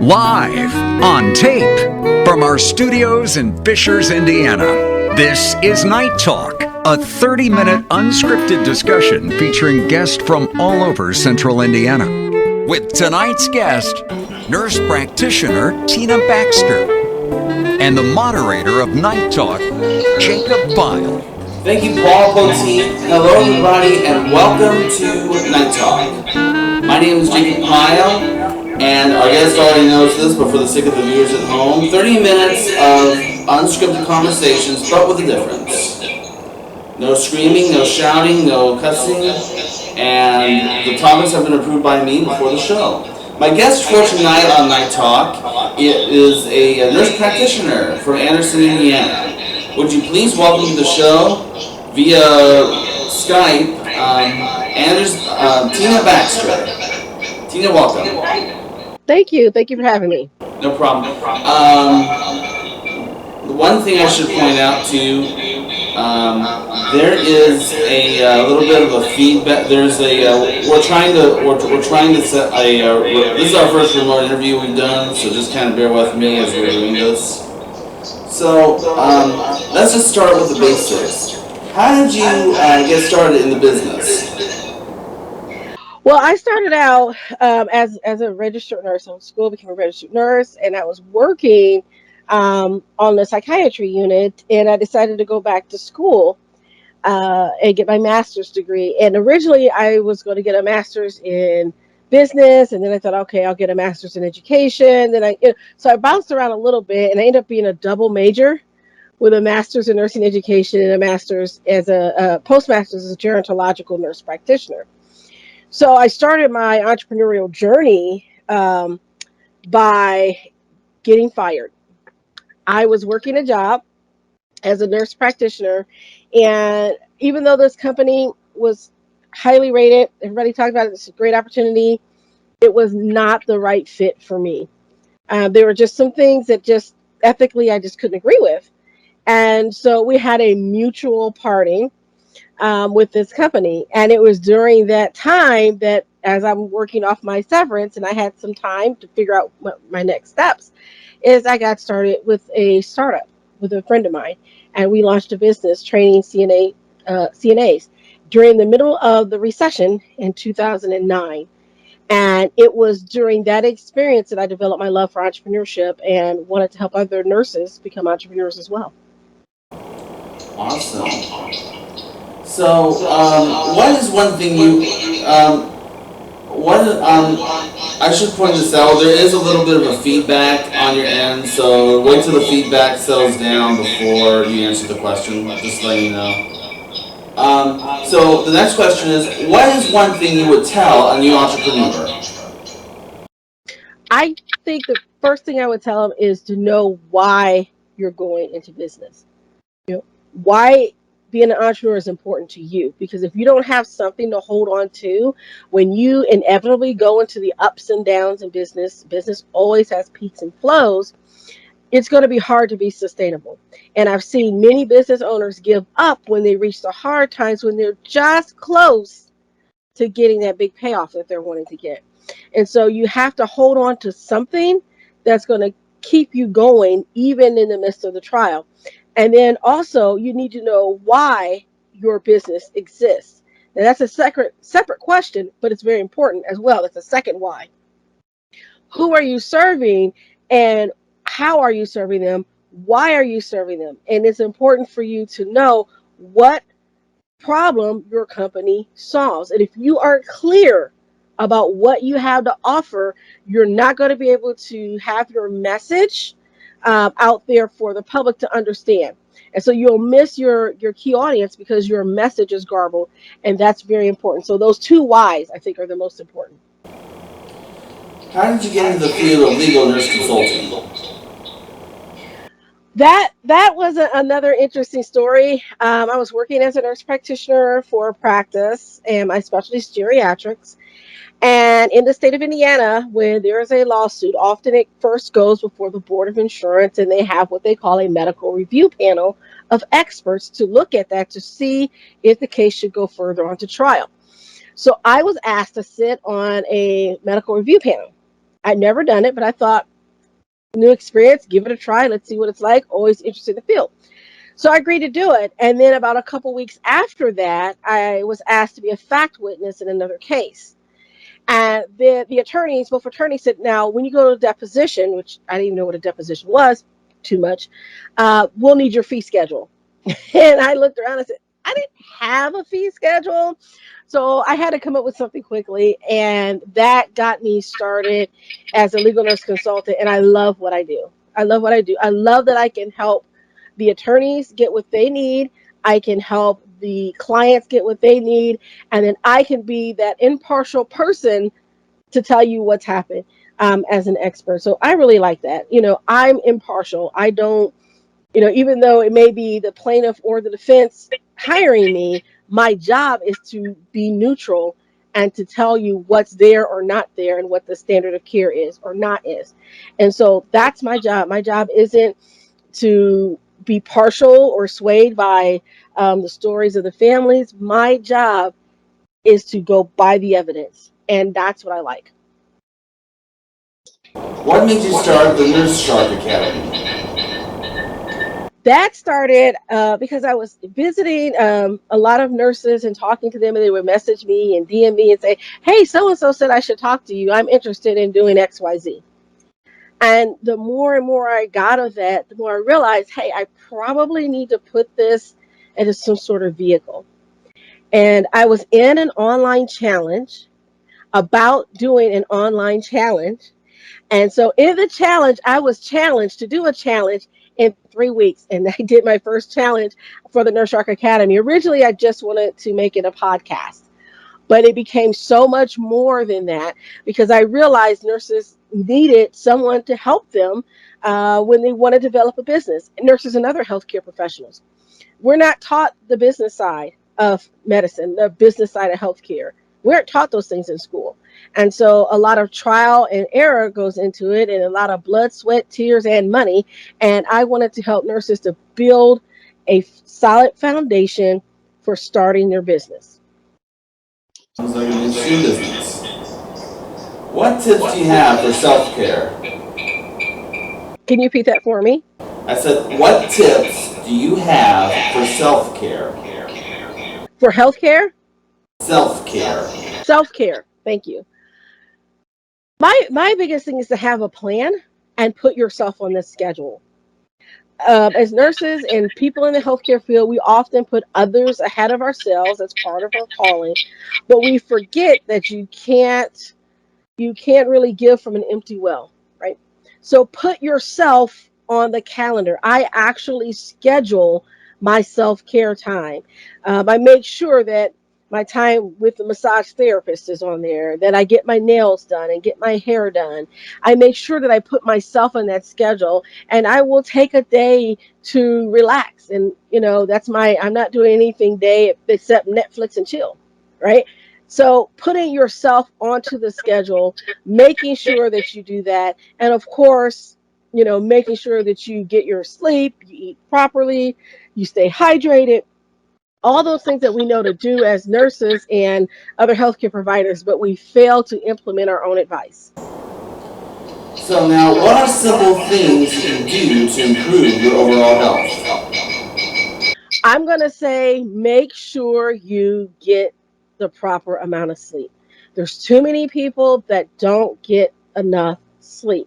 Live on tape from our studios in Fishers, Indiana. This is Night Talk, a 30-minute unscripted discussion featuring guests from all over Central Indiana. With tonight's guest, nurse practitioner Tina Baxter, and the moderator of Night Talk, Jacob Pyle. Thank you, Paul Poteet. Hello, everybody, and welcome to Night Talk. My name is Jacob Pyle, and our guest already knows this, but for the sake of the viewers at home, 30 minutes of unscripted conversations, but with a difference. No screaming, no shouting, no cussing, and the topics have been approved by me before the show. My guest for tonight on Night Talk is a nurse practitioner from Anderson, Indiana. Would you please welcome to the show via Skype, Tina Baxter. Tina, welcome. Thank you. Thank you for having me. No problem. The one thing I should point out to you, there is a little bit of a feedback. There's a we're trying to set a. This is our first remote interview we've done, so just kind of bear with me as we're doing this. So let's just start with the basics. How did you get started in the business? Well, I started out as a registered nurse. I went to school, became a registered nurse, and I was working on the psychiatry unit. And I decided to go back to school and get my master's degree. And originally, I was going to get a master's in business, and then I thought, okay, I'll get a master's in education. Then so I bounced around a little bit, and I ended up being a double major with a master's in nursing education and a master's as a postmaster's as a gerontological nurse practitioner. So I started my entrepreneurial journey by getting fired. I was working a job as a nurse practitioner, and even though this company was highly rated, everybody talked about it, it's a great opportunity, it was not the right fit for me. There were just some things that just ethically I just couldn't agree with. And so we had a mutual parting with this company. And it was during that time that as I'm working off my severance and I had some time to figure out what my next steps is, I got started with a startup with a friend of mine. And we launched a business training CNAs during the middle of the recession in 2009. And it was during that experience that I developed my love for entrepreneurship and wanted to help other nurses become entrepreneurs as well. Awesome. So, what is one thing you, I should point this out, there is a little bit of a feedback on your end, so wait till the feedback settles down before you answer the question, just to let you know. So the next question is, what is one thing you would tell a new entrepreneur? I think the first thing I would tell them is to know why you're going into business. Why being an entrepreneur is important to you, because if you don't have something to hold on to when you inevitably go into the ups and downs in business always has peaks and flows, it's going to be hard to be sustainable. And I've seen many business owners give up when they reach the hard times, when they're just close to getting that big payoff that they're wanting to get. And so you have to hold on to something that's going to keep you going even in the midst of the trial. And then also you need to know why your business exists. Now that's a separate question, but it's very important as well. It's a second why. Who are you serving, and how are you serving them? Why are you serving them? And it's important for you to know what problem your company solves. And if you aren't clear about what you have to offer, you're not going to be able to have your message out there for the public to understand. And so you'll miss your key audience because your message is garbled, and that's very important. So those two whys, I think, are the most important. How did you get into the field of legal nurse consulting? That was another interesting story. I was working as a nurse practitioner for a practice, and my specialty is geriatrics. And in the state of Indiana, when there is a lawsuit, often it first goes before the Board of Insurance, and they have what they call a medical review panel of experts to look at that to see if the case should go further on to trial. So I was asked to sit on a medical review panel. I'd never done it, but I thought, new experience, give it a try. Let's see what it's like. Always interested in the field. So I agreed to do it. And then about a couple weeks after that, I was asked to be a fact witness in another case. And the attorneys, both attorneys said, now, when you go to a deposition, which I didn't even know what a deposition was too much, we'll need your fee schedule. And I looked around and said, I didn't have a fee schedule. So I had to come up with something quickly. And that got me started as a legal nurse consultant. And I love what I do. I love what I do. I love that I can help the attorneys get what they need. I can help the clients get what they need. And then I can be that impartial person to tell you what's happened as an expert. So I really like that. I'm impartial. I don't, even though it may be the plaintiff or the defense hiring me, my job is to be neutral and to tell you what's there or not there and what the standard of care is or not is. And so that's my job. My job isn't to be partial or swayed by the stories of the families. My job is to go by the evidence. And that's what I like. What made you start the Nurse Shark Academy? That started because I was visiting a lot of nurses and talking to them, and they would message me and DM me and say, hey, so-and-so said I should talk to you. I'm interested in doing XYZ. And the more and more I got of that, the more I realized, hey, I probably need to put this into some sort of vehicle. And I was in an online challenge about doing an online challenge. And so in the challenge, I was challenged to do a challenge in 3 weeks. And I did my first challenge for the Nurse Shark Academy. Originally, I just wanted to make it a podcast, but it became so much more than that because I realized nurses needed someone to help them when they want to develop a business. And nurses and other healthcare professionals. We're not taught the business side of medicine, the business side of healthcare. We aren't taught those things in school. And so a lot of trial and error goes into it, and a lot of blood, sweat, tears, and money. And I wanted to help nurses to build a solid foundation for starting their business. Sounds like an interesting business. What tips do you have for self-care? Can you repeat that for me? I said, what tips do you have for self-care? For healthcare? Self-care. Self-care. Thank you. My biggest thing is to have a plan and put yourself on the schedule. As nurses and people in the healthcare field, we often put others ahead of ourselves as part of our calling, but we forget that you can't really give from an empty well, right? So put yourself on the calendar. I actually schedule my self-care time. I make sure that my time with the massage therapist is on there, that I get my nails done and get my hair done. I make sure that I put myself on that schedule, and I will take a day to relax. And, I'm not doing anything day except Netflix and chill, right? So putting yourself onto the schedule, making sure that you do that. And of course, making sure that you get your sleep, you eat properly, you stay hydrated, all those things that we know to do as nurses and other healthcare providers, but we fail to implement our own advice. So now, what are simple things you can do to improve your overall health? I'm going to say make sure you get the proper amount of sleep. There's too many people that don't get enough sleep.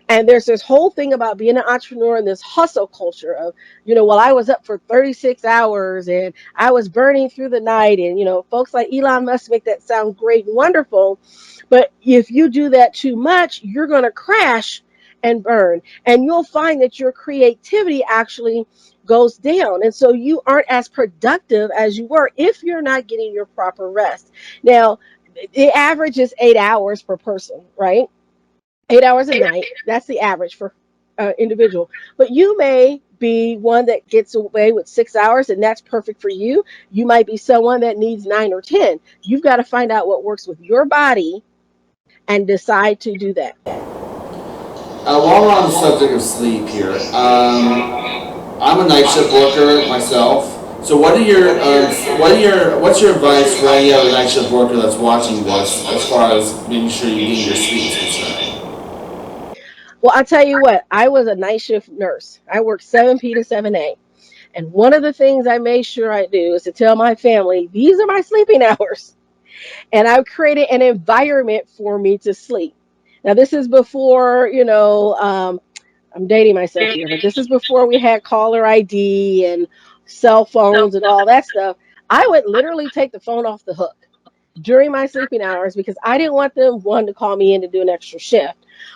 And there's this whole thing about being an entrepreneur and this hustle culture of, well, I was up for 36 hours and I was burning through the night. And, folks like Elon Musk make that sound great and wonderful. But if you do that too much, you're going to crash and burn. And you'll find that your creativity actually goes down. And so you aren't as productive as you were if you're not getting your proper rest. Now, the average is 8 hours per person, right? 8 hours a night. That's the average for individual. But you may be one that gets away with 6 hours, and that's perfect for you. You might be someone that needs 9 or 10. You've got to find out what works with your body and decide to do that. While we're on the subject of sleep here, I'm a night shift worker myself. So what's your advice for any other night shift worker that's watching this as far as making sure you get your sleep is concerned? Well, I tell you what, I was a night shift nurse. I worked 7 p to 7 a. And one of the things I made sure I do is to tell my family, these are my sleeping hours. And I've created an environment for me to sleep. Now, this is before, I'm dating myself here, but this is before we had caller ID and cell phones and all that stuff. I would literally take the phone off the hook during my sleeping hours because I didn't want them, one, to call me in to do an extra shift,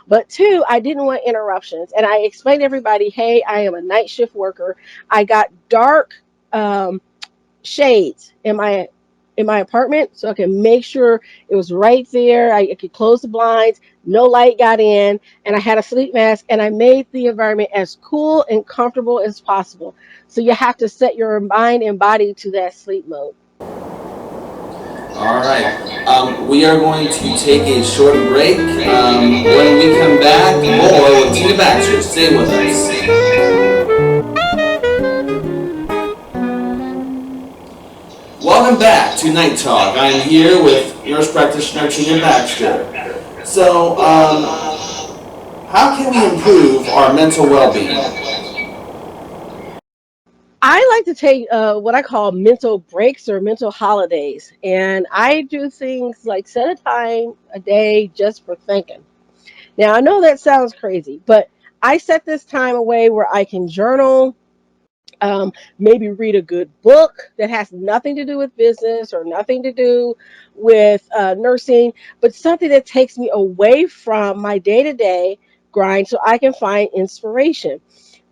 but two, I didn't want interruptions. And I explained to everybody, hey, I am a night shift worker. I got dark um, shades in my apartment so I can make sure it was right there. I could close the blinds, no light got in, and I had a sleep mask, and I made the environment as cool and comfortable as possible. So you have to set your mind and body to that sleep mode. All right. We are going to take a short break. When we come back, more with Tina Baxter. Stay with us. Welcome back to Night Talk. I am here with nurse practitioner Tina Baxter. So, how can we improve our mental well-being? I like to take what I call mental breaks or mental holidays. And I do things like set a time a day just for thinking. Now, I know that sounds crazy, but I set this time away where I can journal, maybe read a good book that has nothing to do with business or nothing to do with nursing, but something that takes me away from my day to day grind so I can find inspiration.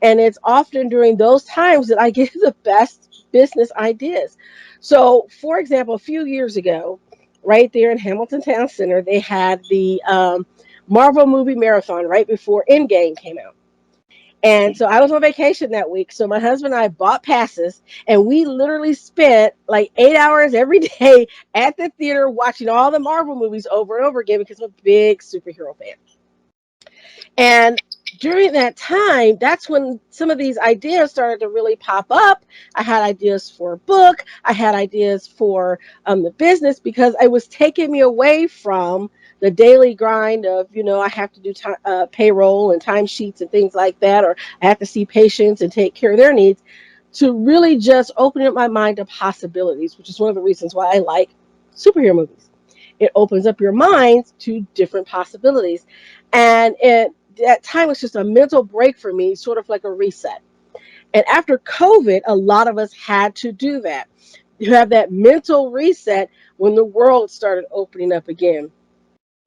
And it's often during those times that I get the best business ideas. So, for example, a few years ago, right there in Hamilton Town Center, they had the Marvel movie marathon right before Endgame came out. And so I was on vacation that week. So my husband and I bought passes, and we literally spent like 8 hours every day at the theater watching all the Marvel movies over and over again because I'm a big superhero fan. And during that time, that's when some of these ideas started to really pop up. I had ideas for a book. I had ideas for the business because it was taking me away from the daily grind of, I have to do payroll and timesheets and things like that, or I have to see patients and take care of their needs, to really just open up my mind to possibilities, which is one of the reasons why I like superhero movies. It opens up your mind to different possibilities. And that time was just a mental break for me, sort of like a reset. And after COVID, a lot of us had to do that. You have that mental reset when the world started opening up again.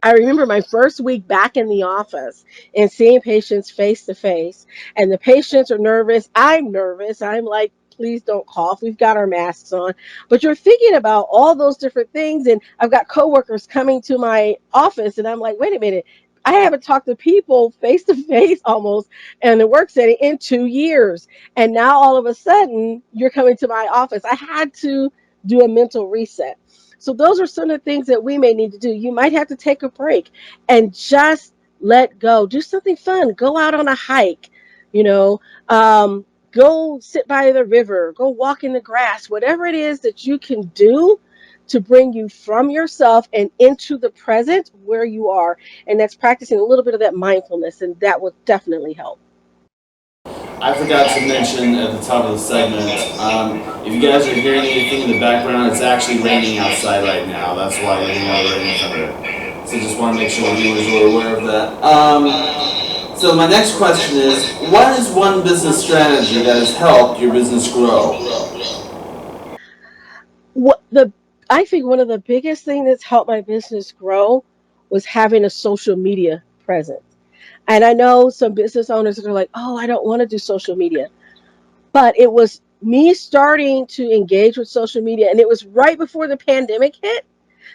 I remember my first week back in the office and seeing patients face to face, and the patients are nervous. I'm nervous. I'm like, please don't cough. We've got our masks on. But you're thinking about all those different things. And I've got coworkers coming to my office, and I'm like, wait a minute. I haven't talked to people face to face almost in the work setting in 2 years. And now all of a sudden, you're coming to my office. I had to do a mental reset. So those are some of the things that we may need to do. You might have to take a break and just let go. Do something fun. Go out on a hike, you know, um, go sit by the river, go walk in the grass, whatever it is that you can do to bring you from yourself and into the present where you are. And that's practicing a little bit of that mindfulness, and that will definitely help. I forgot to mention at the top of the segment, if you guys are hearing anything in the background, it's actually raining outside right now. That's why you're hearing all the rain thunder. So just want to make sure viewers are aware of that. So my next question is, what is one business strategy that has helped your business grow? What the I think one of the biggest things that's helped my business grow was having a social media presence. And I know some business owners that are like, oh, I don't want to do social media. But it was me starting to engage with social media. And it was right before the pandemic hit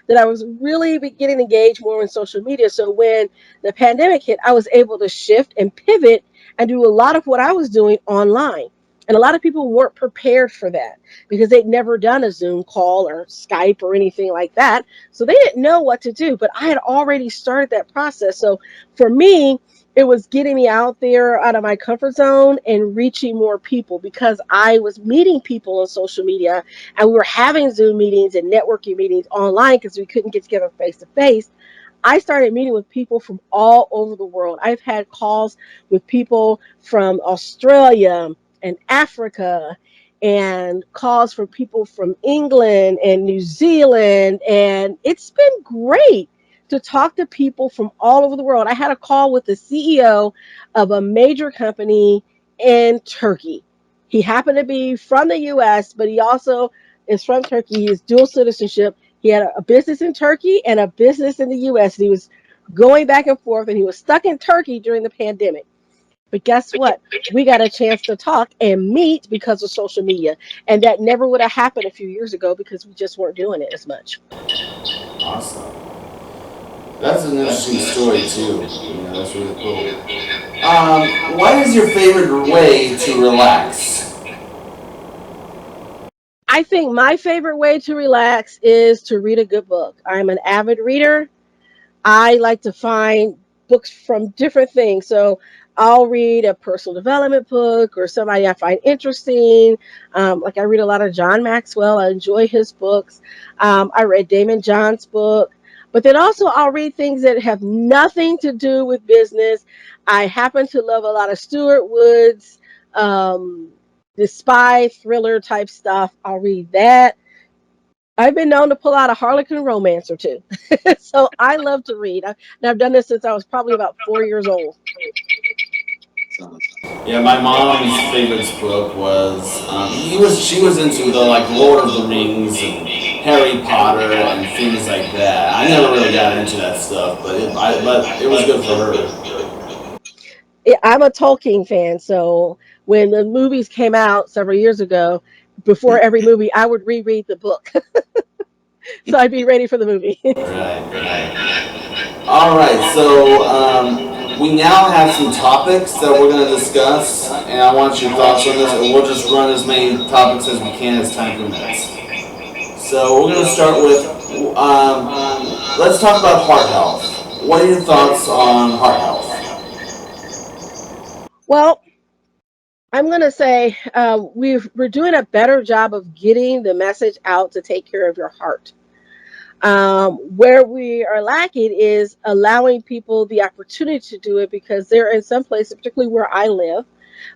that I was really getting engaged more in social media. So when the pandemic hit, I was able to shift and pivot and do a lot of what I was doing online. And a lot of people weren't prepared for that because they'd never done a Zoom call or Skype or anything like that. So they didn't know what to do, but I had already started that process. So for me, it was getting me out there out of my comfort zone and reaching more people because I was meeting people on social media, and we were having Zoom meetings and networking meetings online because we couldn't get together face to face. I started meeting with people from all over the world. I've had calls with people from Australia and Africa, and calls from people from England and New Zealand. And it's been great to talk to people from all over the world. I had a call with the CEO of a major company in Turkey. He happened to be from the US, but he also is from Turkey. He has dual citizenship. He had a business in Turkey and a business in the US. And he was going back and forth, and he was stuck in Turkey during the pandemic. But guess what? We got a chance to talk and meet because of social media. And that never would have happened a few years ago because we just weren't doing it as much. Awesome. That's an interesting story too. Yeah, that's really cool. What is your favorite way to relax? I think my favorite way to relax is to read a good book. I'm an avid reader. I like to find books from different things. So I'll read a personal development book or somebody I find interesting. Like I read a lot of John Maxwell. I enjoy his books. I read Damon John's book. But then also I'll read things that have nothing to do with business. I happen to love a lot of Stuart Woods, um, the spy thriller type stuff. I'll read that. I've been known to pull out a Harlequin romance or two. So I love to read. And I've done this since I was probably about 4 years old. Yeah, my mom's favorite book was she was into the like Lord of the Rings and Harry Potter and things like that. I never really got into that stuff, but it was good for her. I'm a Tolkien fan, so when the movies came out several years ago, before every movie, I would reread the book. So I'd be ready for the movie. Right, right. All right, so we now have some topics that we're going to discuss, and I want your thoughts on this, and we'll just run as many topics as we can as time permits. So we're going to start with, let's talk about heart health. What are your thoughts on heart health? Well, I'm going to say we're doing a better job of getting the message out to take care of your heart. Where we are lacking is allowing people the opportunity to do it, because there are in some places, particularly where I live,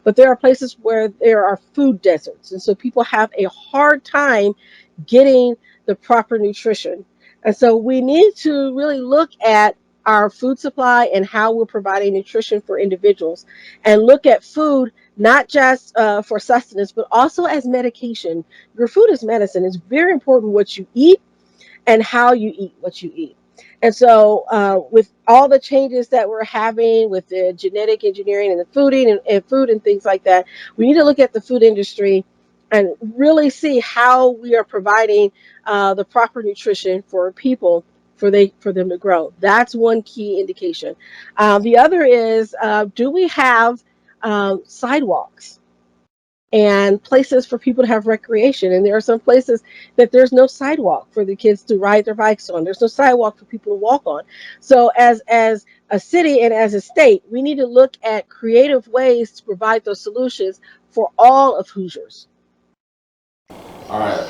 but there are places where there are food deserts. And so people have a hard time getting the proper nutrition. And so we need to really look at our food supply and how we're providing nutrition for individuals, and look at food not just for sustenance, but also as medication. Your food is medicine. It's very important what you eat and how you eat what you eat. And so, with all the changes that we're having with the genetic engineering and the fooding and food and things like that, we need to look at the food industry and really see how we are providing the proper nutrition for people for them to grow. That's one key indication. The other is, do we have sidewalks and places for people to have recreation? And there are some places that there's no sidewalk for the kids to ride their bikes on. There's no sidewalk for people to walk on. So as a city and as a state, we need to look at creative ways to provide those solutions for all of Hoosiers. All right.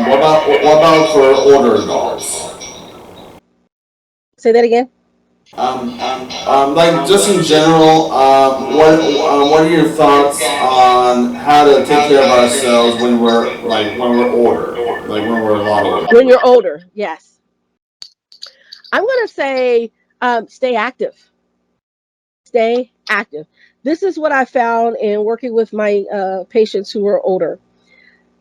What about for older adults? Say that again. Like just in general, what are your thoughts on how to take care of ourselves when we're older, like when we're a lot older? When you're older, yes. I'm going to say stay active. Stay active. This is what I found in working with my patients who are older.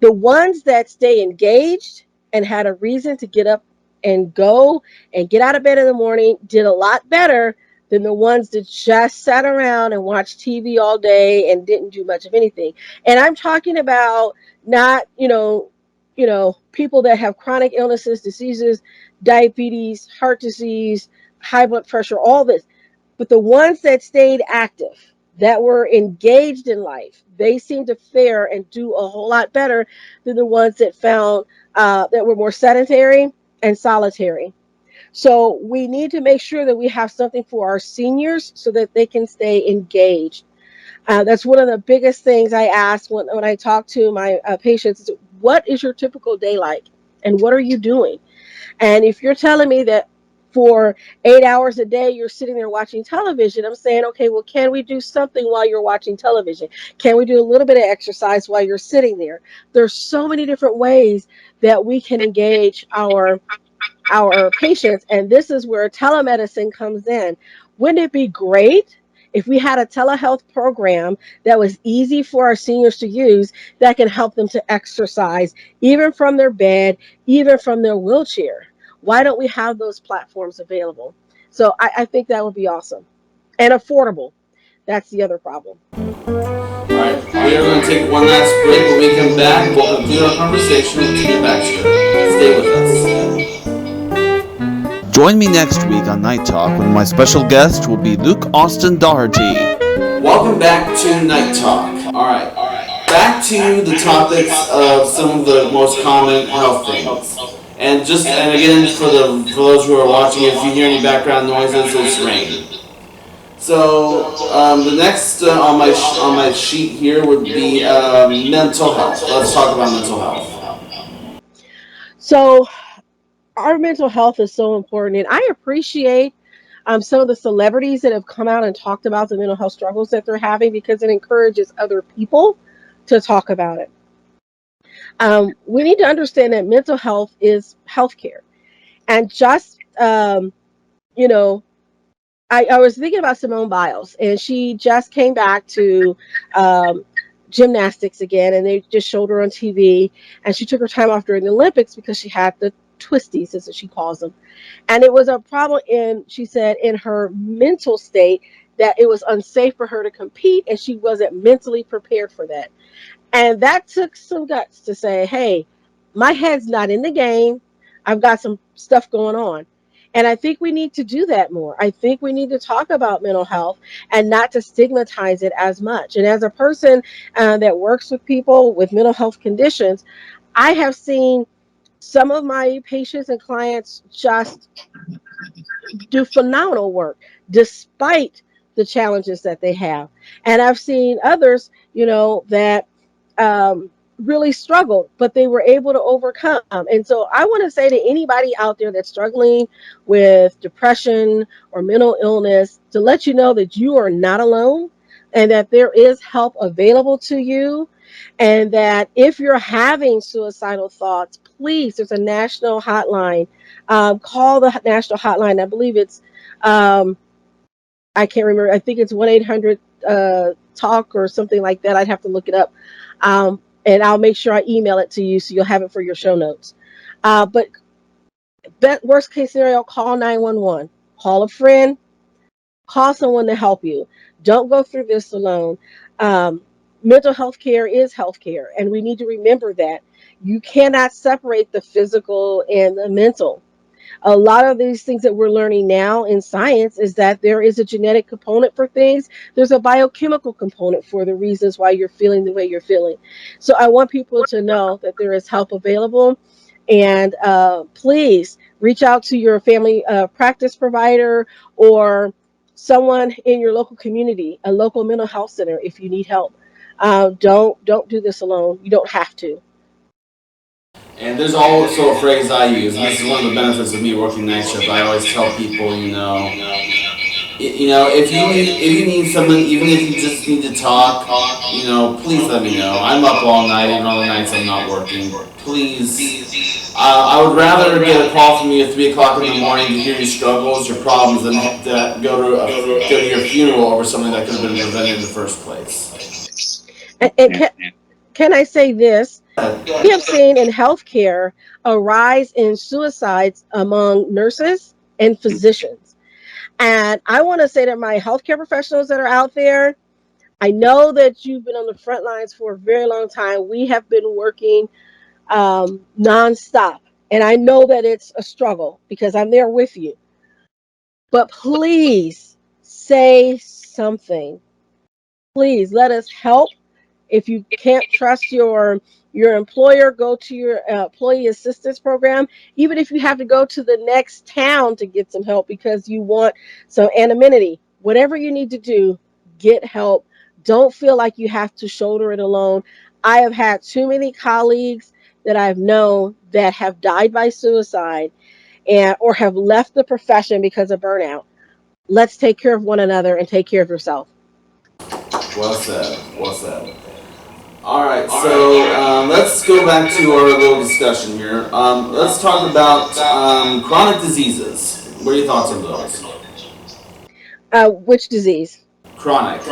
The ones that stay engaged and had a reason to get up and go and get out of bed in the morning did a lot better than the ones that just sat around and watched TV all day and didn't do much of anything. And I'm talking about not, people that have chronic illnesses, diseases, diabetes, heart disease, high blood pressure, all this. But the ones that stayed active, that were engaged in life, they seem to fare and do a whole lot better than the ones that found that were more sedentary and solitary. So we need to make sure that we have something for our seniors so that they can stay engaged. That's one of the biggest things I ask when I talk to my patients is, what is your typical day like? And what are you doing? And if you're telling me that for 8 hours a day, you're sitting there watching television. I'm saying, okay, well, can we do something while you're watching television? Can we do a little bit of exercise while you're sitting there? There's so many different ways that we can engage our patients, and this is where telemedicine comes in. Wouldn't it be great if we had a telehealth program that was easy for our seniors to use, that can help them to exercise even from their bed, even from their wheelchair? Why don't we have those platforms available? So I think that would be awesome and affordable. That's the other problem. Alright, we are going to take one last break. When we come back, we'll conclude our conversation with Tina Baxter. Stay with us. Join me next week on Night Talk when my special guest will be Luke Austin Doherty. Welcome back to Night Talk. Alright, back to the topics of some of the most common health things. And again, for those who are watching, if you hear any background noises, it's rain. So the next on my sheet here would be mental health. Let's talk about mental health. So our mental health is so important, and I appreciate some of the celebrities that have come out and talked about the mental health struggles that they're having, because it encourages other people to talk about it. We need to understand that mental health is healthcare. And just, you know, I was thinking about Simone Biles, and she just came back to um, gymnastics again, and they just showed her on TV. And she took her time off during the Olympics because she had the twisties, as she calls them. And it was a problem she said, in her mental state, that it was unsafe for her to compete, and she wasn't mentally prepared for that. And that took some guts to say, hey, my head's not in the game. I've got some stuff going on. And I think we need to do that more. I think we need to talk about mental health and not to stigmatize it as much. And as a person that works with people with mental health conditions, I have seen some of my patients and clients just do phenomenal work despite the challenges that they have. And I've seen others, that really struggled, but they were able to overcome. And so I want to say to anybody out there that's struggling with depression or mental illness, to let you know that you are not alone, and that there is help available to you. And that if you're having suicidal thoughts, please, there's a national hotline. Call the national hotline. I believe it's, I can't remember. I think it's 1-800 talk or something like that. I'd have to look it up. And I'll make sure I email it to you so you'll have it for your show notes. But worst case scenario, call 911. Call a friend. Call someone to help you. Don't go through this alone. Mental health care is health care, and we need to remember that. You cannot separate the physical and the mental. A lot of these things that we're learning now in science is that there is a genetic component for things. There's a biochemical component for the reasons why you're feeling the way you're feeling. So I want people to know that there is help available. And please reach out to your family practice provider, or someone in your local community, a local mental health center, if you need help. Don't do this alone. You don't have to. And there's also a phrase I use, and this is one of the benefits of me working night shift. I always tell people, if you need someone, even if you just need to talk, please let me know. I'm up all night, even on the nights I'm not working. Please, I would rather get a call from you at 3 o'clock in the morning to hear your struggles, your problems, than to go to your funeral over something that could have been prevented in the first place. And can I say this? We have seen in healthcare a rise in suicides among nurses and physicians. And I want to say to my healthcare professionals that are out there, I know that you've been on the front lines for a very long time. We have been working nonstop. And I know that it's a struggle because I'm there with you. But please say something. Please let us help. If you can't trust your employer, go to your employee assistance program. Even if you have to go to the next town to get some help because you want some anonymity, whatever you need to do, get help. Don't feel like you have to shoulder it alone. I have had too many colleagues that I've known that have died by suicide, and or have left the profession because of burnout. Let's take care of one another and take care of yourself. Well said. Well said. All right, so let's go back to our little discussion here. Let's talk about chronic diseases. What are your thoughts on those? Which disease? Chronic.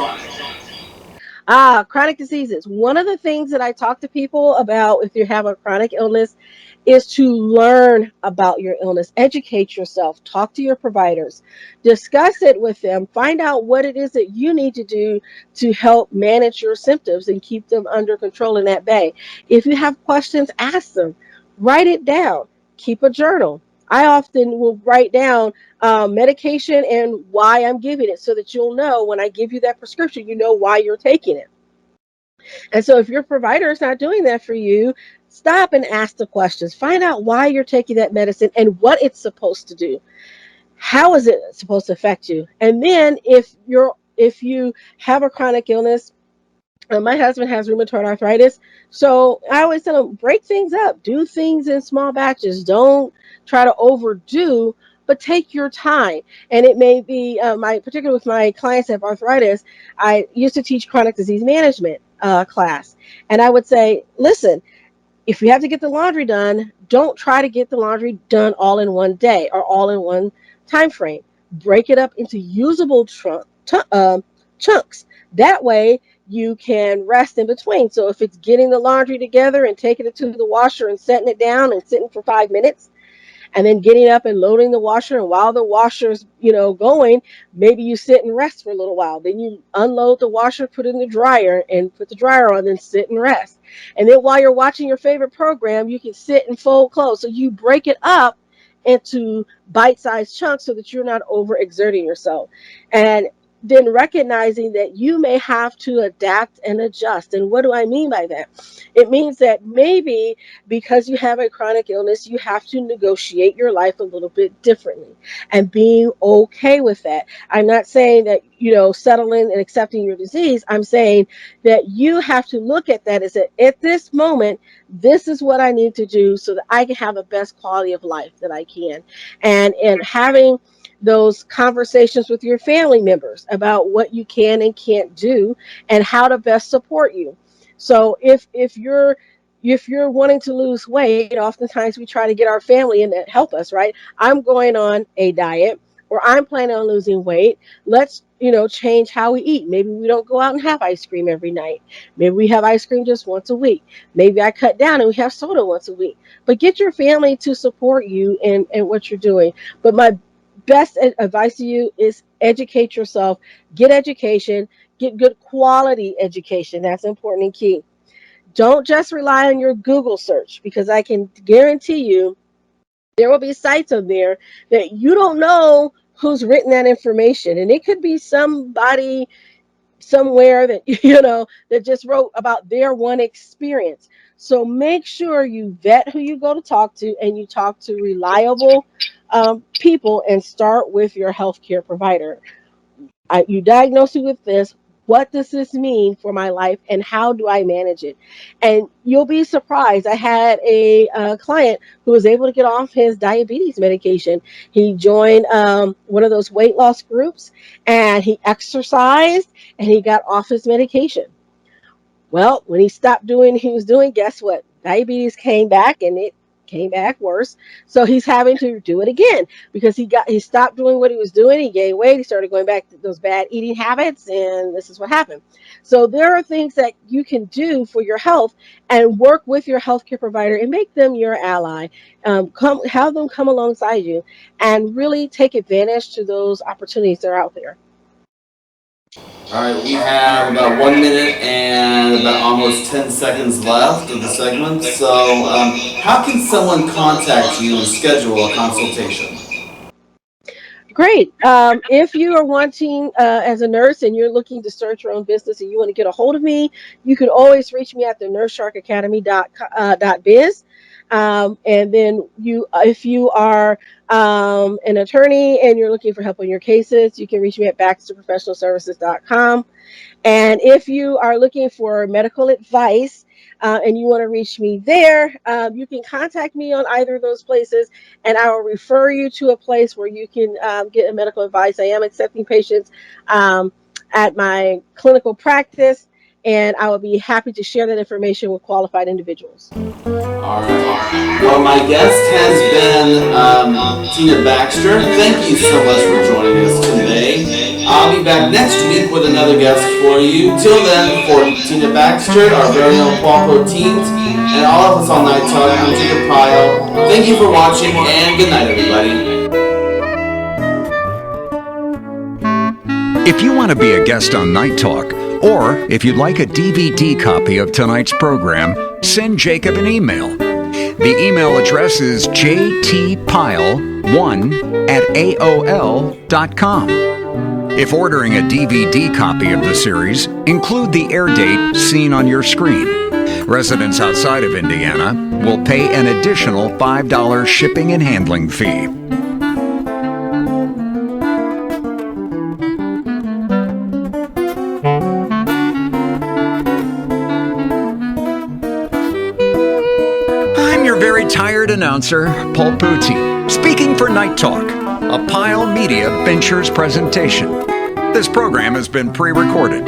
Chronic diseases. One of the things that I talk to people about if you have a chronic illness is to learn about your illness, educate yourself, talk to your providers, discuss it with them, find out what it is that you need to do to help manage your symptoms and keep them under control and at bay. If you have questions, ask them, write it down, keep a journal. I often will write down medication and why I'm giving it so that you'll know when I give you that prescription, you know why you're taking it. And so if your provider is not doing that for you, stop and ask the questions. Find out why you're taking that medicine and what it's supposed to do. How is it supposed to affect you? And then if you have a chronic illness, my husband has rheumatoid arthritis, so I always tell him break things up, do things in small batches. Don't try to overdo, but take your time. And it may be my particularly with my clients that have arthritis. I used to teach chronic disease management class, and I would say, listen, if you have to get the laundry done, don't try to get the laundry done all in one day or all in one time frame. Break it up into usable chunks. That way you can rest in between. So if it's getting the laundry together and taking it to the washer and setting it down and sitting for 5 minutes, and then getting up and loading the washer, and while the washer's going, maybe you sit and rest for a little while, then you unload the washer, put it in the dryer and put the dryer on, then sit and rest. And then while you're watching your favorite program, you can sit and fold clothes. So you break it up into bite-sized chunks so that you're not overexerting yourself. And then recognizing that you may have to adapt and adjust. And what do I mean by that? It means that maybe because you have a chronic illness, you have to negotiate your life a little bit differently and being okay with that. I'm not saying that, settling and accepting your disease. I'm saying that you have to look at that as that at this moment, this is what I need to do so that I can have the best quality of life that I can. And having those conversations with your family members about what you can and can't do and how to best support you. So if you're wanting to lose weight, oftentimes we try to get our family in to help us, right? I'm going on a diet or I'm planning on losing weight. Let's, change how we eat. Maybe we don't go out and have ice cream every night. Maybe we have ice cream just once a week. Maybe I cut down and we have soda once a week. But get your family to support you in what you're doing. But my best advice to you is educate yourself, get education, get good quality education. That's important and key. Don't just rely on your Google search because I can guarantee you there will be sites on there that you don't know who's written that information. And it could be somebody somewhere that, that just wrote about their one experience. So make sure you vet who you go to talk to and you talk to reliable people and start with your healthcare provider. You diagnose me with this. What does this mean for my life and how do I manage it? And you'll be surprised. I had a client who was able to get off his diabetes medication. He joined one of those weight loss groups and he exercised and he got off his medication. Well, when he stopped doing what he was doing, guess what? Diabetes came back and it came back worse. So he's having to do it again because he stopped doing what he was doing. He gained weight. He started going back to those bad eating habits, and this is what happened. So there are things that you can do for your health and work with your healthcare provider and make them your ally. Have them come alongside you and really take advantage to those opportunities that are out there. All right, we have about 1 minute and about almost 10 seconds left of the segment. So, how can someone contact you and schedule a consultation? Great. If you are wanting, as a nurse, and you're looking to start your own business and you want to get a hold of me, you can always reach me at the nurse shark academy dot biz. And then if you are an attorney and you're looking for help on your cases, you can reach me at baxterprofessionalservices.com. And if you are looking for medical advice and you want to reach me there, you can contact me on either of those places, and I will refer you to a place where you can get a medical advice. I am accepting patients at my clinical practice, and I will be happy to share that information with qualified individuals. All right. Well, my guest has been Tina Baxter. Thank you so much for joining us today. I'll be back next week with another guest for you. Till then, for Tina Baxter, our very own Paul Proteins, and all of us on Night Talk, I'm Jacob Pyle. Thank you for watching, and good night, everybody. If you want to be a guest on Night Talk, or if you'd like a DVD copy of tonight's program, send Jacob an email. The email address is jtpile1@aol.com. If ordering a DVD copy of the series, include the air date seen on your screen. Residents outside of Indiana will pay an additional $5 shipping and handling fee. Tired announcer Paul Poutine, speaking for Night Talk, a Pyle Media Ventures presentation. This program has been pre-recorded.